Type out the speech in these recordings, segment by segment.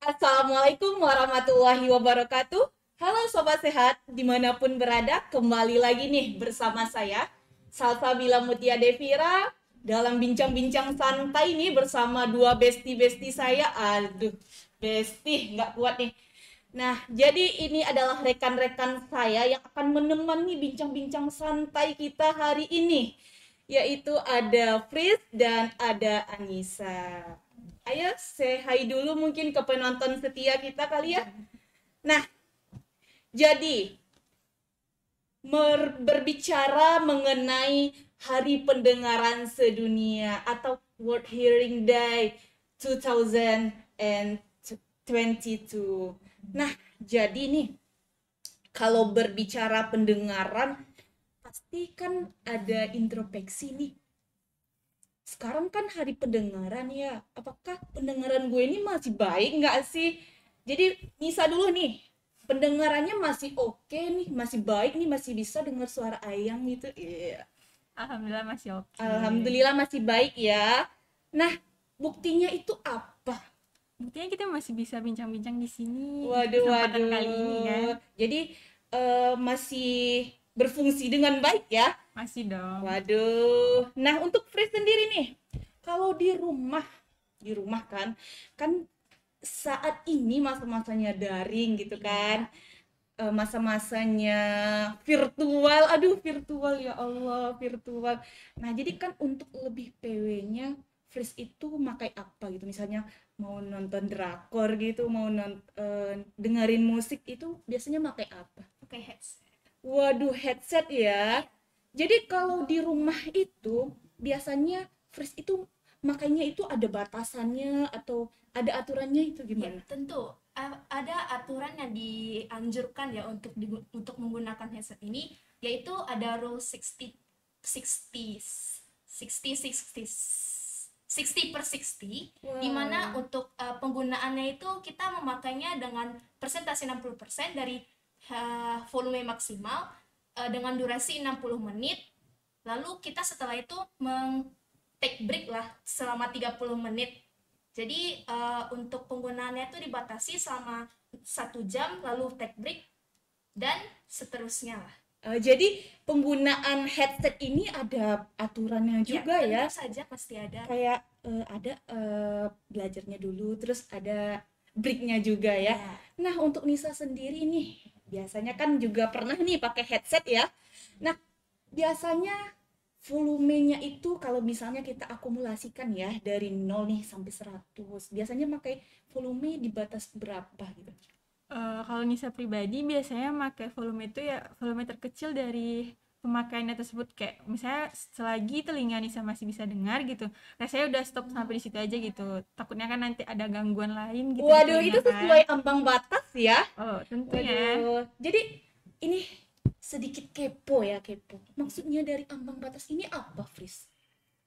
Assalamualaikum warahmatullahi wabarakatuh. Halo Sobat Sehat, dimanapun berada, kembali lagi nih bersama saya, Salsabila Mutia Devira, dalam bincang-bincang santai nih bersama dua besti-besti saya. Aduh, besti, nggak kuat nih. Nah, jadi ini adalah rekan-rekan saya yang akan menemani bincang-bincang santai kita hari ini, yaitu ada Fris dan ada Anissa. Ayo, say hi dulu mungkin ke penonton setia kita kali ya. Nah, jadi berbicara mengenai Hari Pendengaran Sedunia atau World Hearing Day 2022. Nah, jadi nih, kalau berbicara pendengaran, pasti kan ada introspeksi nih. Sekarang kan hari pendengaran ya, apakah pendengaran gue ini masih baik nggak sih? Jadi Nisa dulu nih, pendengarannya masih oke nih, masih baik nih, masih bisa dengar suara ayam gitu. Iya. Alhamdulillah masih oke. Alhamdulillah masih baik ya. Nah, buktinya itu apa? Buktinya kita masih bisa bincang-bincang di sini di Waduh, kesempatan kali ini kan. waduh. Jadi masih berfungsi dengan baik ya. Masih dong. Waduh. Nah, untuk Free sendiri nih, kalau di rumah kan saat ini masa-masanya daring gitu kan. Masa-masanya virtual. Aduh, virtual ya Allah, virtual. Nah, jadi kan untuk lebih PW-nya Fris itu makai apa gitu. Misalnya mau nonton drakor gitu, mau dengerin musik itu biasanya makai apa? Oke, headset. Waduh, headset ya. Jadi kalau di rumah itu biasanya Fris itu makanya itu ada batasannya atau ada aturannya itu Ya, gimana? tentu ada aturan yang dianjurkan ya untuk menggunakan headset ini, yaitu ada rule 60 60 60 60 per 60, di mana Wow. untuk penggunaannya itu kita memakainya dengan persentase 60% dari volume maksimal, dengan durasi 60 menit. Lalu kita setelah itu take break lah selama 30 menit. Jadi untuk penggunaannya itu dibatasi selama 1 jam, lalu take break, dan seterusnya lah. Jadi penggunaan headset ini ada aturannya juga ya. Tentu saja pasti ada. Kayak ada belajarnya dulu, terus ada breaknya juga ya. Ya. Nah, untuk Nisa sendiri nih, biasanya kan juga pernah nih pakai headset ya. Nah, biasanya volumenya itu kalau misalnya kita akumulasikan ya dari 0 nih sampai 100, biasanya pakai volume di batas berapa gitu? Kalau Nisa pribadi biasanya pakai volume itu ya volume terkecil dari pemakaiannya tersebut, kayak misalnya selagi telinga Nisa masih bisa dengar gitu. Nah, saya udah stop sampai di situ aja gitu. Takutnya kan nanti ada gangguan lain gitu di Waduh, telinga itu kan. sesuai ambang batas ya. Oh, tentunya. Waduh, jadi ini sedikit kepo ya, kepo. Maksudnya dari ambang batas ini apa, Fris?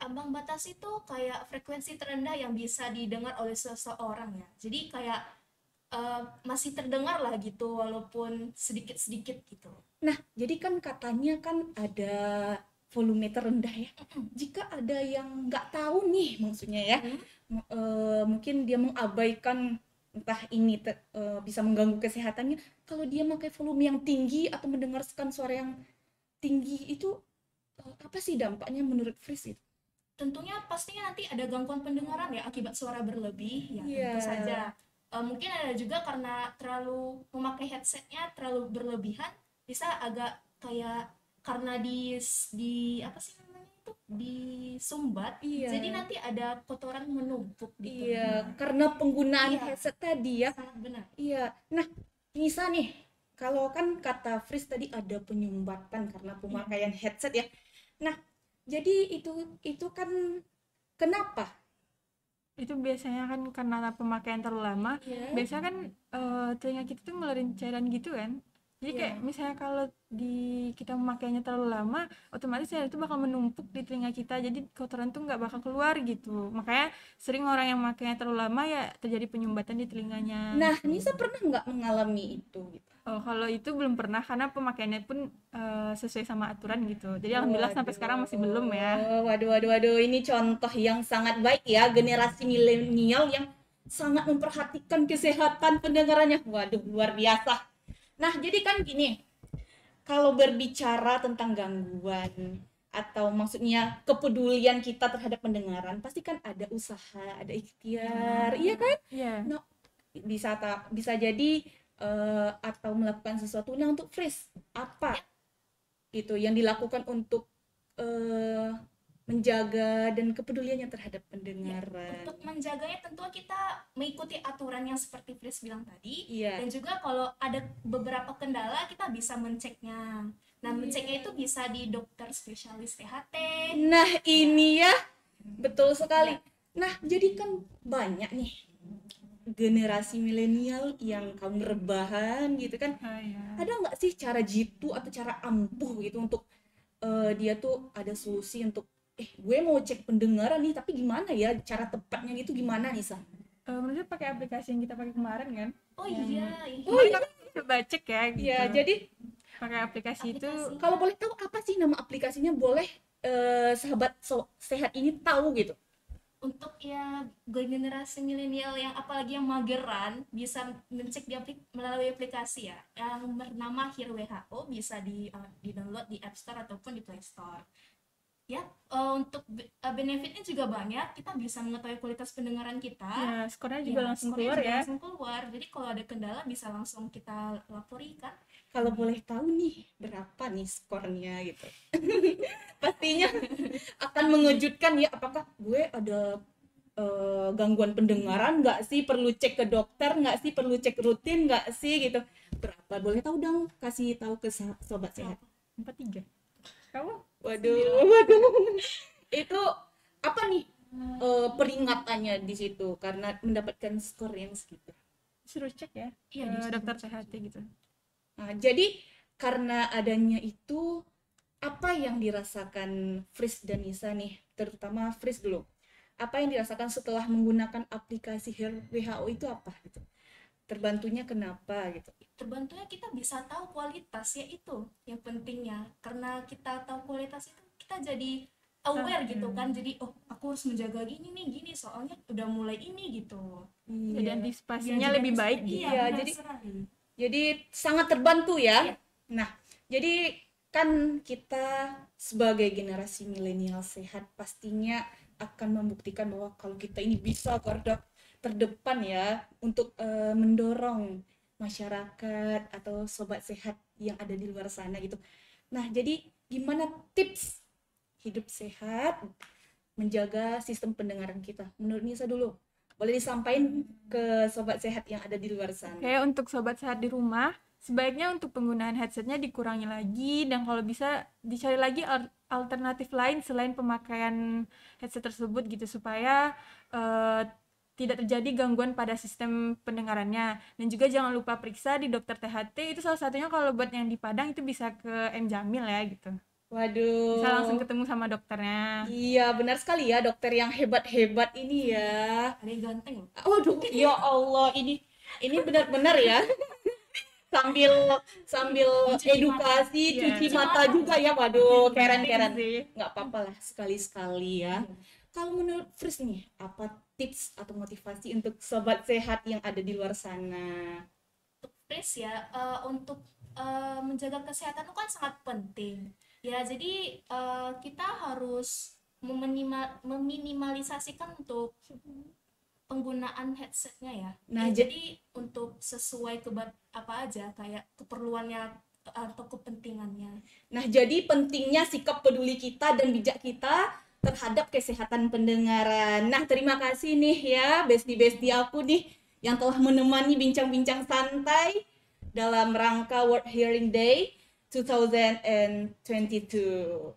Ambang batas itu kayak frekuensi terendah yang bisa didengar oleh seseorang ya. Jadi kayak masih terdengar lah gitu, walaupun sedikit-sedikit gitu. Nah, jadi kan katanya kan ada volume terendah ya. Jika ada yang nggak tahu nih maksudnya ya, mungkin dia mengabaikan entah ini bisa mengganggu kesehatannya. Kalau dia pakai volume yang tinggi atau mendengarkan suara yang tinggi itu apa sih dampaknya menurut Fris itu? Tentunya pastinya nanti ada gangguan pendengaran ya akibat suara berlebih ya. Iya. Tentu saja. Mungkin ada juga karena terlalu memakai headsetnya terlalu berlebihan, bisa agak kayak karena di apa sih namanya itu, disumbat. Iya. Jadi nanti ada kotoran menumpuk di Iya, telinga. karena penggunaan Iya. headset tadi ya. Sangat benar. Iya. Nah, Nisa nih, kalau kan kata Fris tadi ada penyumbatan karena pemakaian headset ya. Nah, jadi itu kan kenapa? Itu biasanya kan karena pemakaian terlalu lama. Iya. Biasanya kan telinga kita tuh ngeluarin cairan gitu kan. Jadi Iya. kayak misalnya kalau kita memakainya terlalu lama, otomatis cairan itu bakal menumpuk di telinga kita. Jadi kotoran tuh nggak bakal keluar gitu. Makanya sering orang yang makainya terlalu lama ya terjadi penyumbatan di telinganya. Nah, Nisa pernah nggak mengalami itu gitu? Oh, kalau itu belum pernah karena pemakaiannya pun sesuai sama aturan gitu. Jadi alhamdulillah sampai sekarang masih belum ya. Waduh, waduh, waduh, ini contoh yang sangat baik ya, generasi milenial yang sangat memperhatikan kesehatan pendengarannya. Waduh, luar biasa. Nah, jadi kan gini, kalau berbicara tentang gangguan atau maksudnya kepedulian kita terhadap pendengaran, pasti kan ada usaha, ada ikhtiar, iya kan? Iya. No, bisa jadi atau melakukan sesuatu untuk freeze apa gitu yang dilakukan untuk menjaga dan kepeduliannya terhadap pendengaran. Untuk menjaganya tentu kita mengikuti aturan yang seperti Fris bilang tadi. Iya. Dan juga kalau ada beberapa kendala kita bisa menceknya. Nah, menceknya itu bisa di dokter spesialis THT. Nah, ini ya betul sekali. Nah, jadi kan banyak nih generasi milenial yang kaum rebahan gitu kan. Iya. Ada nggak sih cara jitu atau cara ampuh gitu untuk dia tuh ada solusi untuk gue mau cek pendengaran nih, tapi gimana ya cara tepatnya gitu, gimana nih Sa? Menurut pakai aplikasi yang kita pakai kemarin kan? Oh iya. Oh iya. Coba cek ya gitu. Ya, jadi pakai aplikasi itu kalau boleh tahu apa sih nama aplikasinya, boleh sahabat sehat ini tahu gitu. Untuk ya generasi milenial yang apalagi yang mageran bisa mencek melalui aplikasi ya yang bernama Hear WHO, bisa di download di App Store ataupun di Play Store. Ya, untuk benefitnya juga banyak. Kita bisa mengetahui kualitas pendengaran kita. ya, skornya juga langsung skornya keluar juga ya. langsung keluar. Jadi kalau ada kendala bisa langsung kita laporikan. Kalau boleh tahu nih berapa nih skornya gitu. Pastinya akan mengejutkan ya, apakah gue ada gangguan pendengaran nggak sih, perlu cek ke dokter nggak sih, perlu cek rutin nggak sih gitu. Berapa, boleh tahu dong, kasih tahu ke sobat sehat. 43. Kamu? Waduh. Itu apa nih peringatannya di situ karena mendapatkan skor yang segitu? Suruh cek ya. Iya, Ke dokter THT gitu. Nah, jadi karena adanya itu, apa yang dirasakan Fris dan Nisa nih, terutama Fris dulu, apa yang dirasakan setelah menggunakan aplikasi Hear WHO itu apa gitu? Terbantunya kenapa gitu? Terbantunya kita bisa tahu kualitas, ya itu yang pentingnya. Karena kita tahu kualitas itu kita jadi aware gitu kan. Jadi aku harus menjaga gini soalnya udah mulai ini gitu. Jadi antisipasinya Iya, lebih baik gitu. Iya, jadi sangat terbantu ya. Iya. Nah, jadi kan kita sebagai generasi milenial sehat pastinya akan membuktikan bahwa kalau kita ini bisa garda terdepan ya untuk mendorong masyarakat atau sobat sehat yang ada di luar sana gitu. Nah, jadi gimana tips hidup sehat menjaga sistem pendengaran kita? Menurut Nisa dulu. Boleh disampaikan ke sobat sehat yang ada di luar sana. Kayak untuk sobat sehat di rumah, sebaiknya untuk penggunaan headsetnya dikurangi lagi, dan kalau bisa dicari lagi alternatif lain selain pemakaian headset tersebut gitu, supaya tidak terjadi gangguan pada sistem pendengarannya. Dan juga jangan lupa periksa di dokter THT, itu salah satunya. Kalau buat yang di Padang itu bisa ke M Jamil ya gitu. Waduh. Bisa langsung ketemu sama dokternya. Iya, benar sekali ya, dokter yang hebat-hebat ini ya. Ada yang ganteng loh. Waduh, ya Allah, ini benar-benar ya. sambil edukasi, Iya. cuci mata juga ya. Waduh, keren. Sih. Nggak apa-apa lah, sekali-sekali ya. Kalau menurut Fris nih, apa tips atau motivasi untuk sobat sehat yang ada di luar sana? Untuk Fris ya, untuk menjaga kesehatan itu kan sangat penting. Ya, jadi kita harus meminimalisasikan untuk penggunaan headsetnya ya. Nah, Jadi untuk sesuai apa aja kayak keperluannya atau kepentingannya. Nah, jadi pentingnya sikap peduli kita dan bijak kita terhadap kesehatan pendengaran. Nah, terima kasih nih ya bestie-bestie aku nih yang telah menemani bincang-bincang santai dalam rangka World Hearing Day 2022.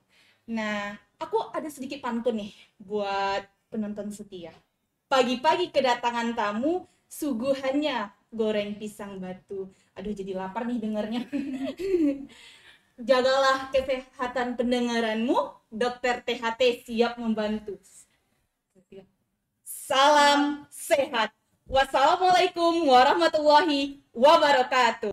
Nah, aku ada sedikit pantun nih buat penonton setia. Pagi-pagi kedatangan tamu, suguhannya goreng pisang batu. Aduh, jadi lapar nih dengarnya. Jagalah kesehatan pendengaranmu, dokter THT siap membantu. Salam sehat. Wassalamualaikum warahmatullahi wabarakatuh.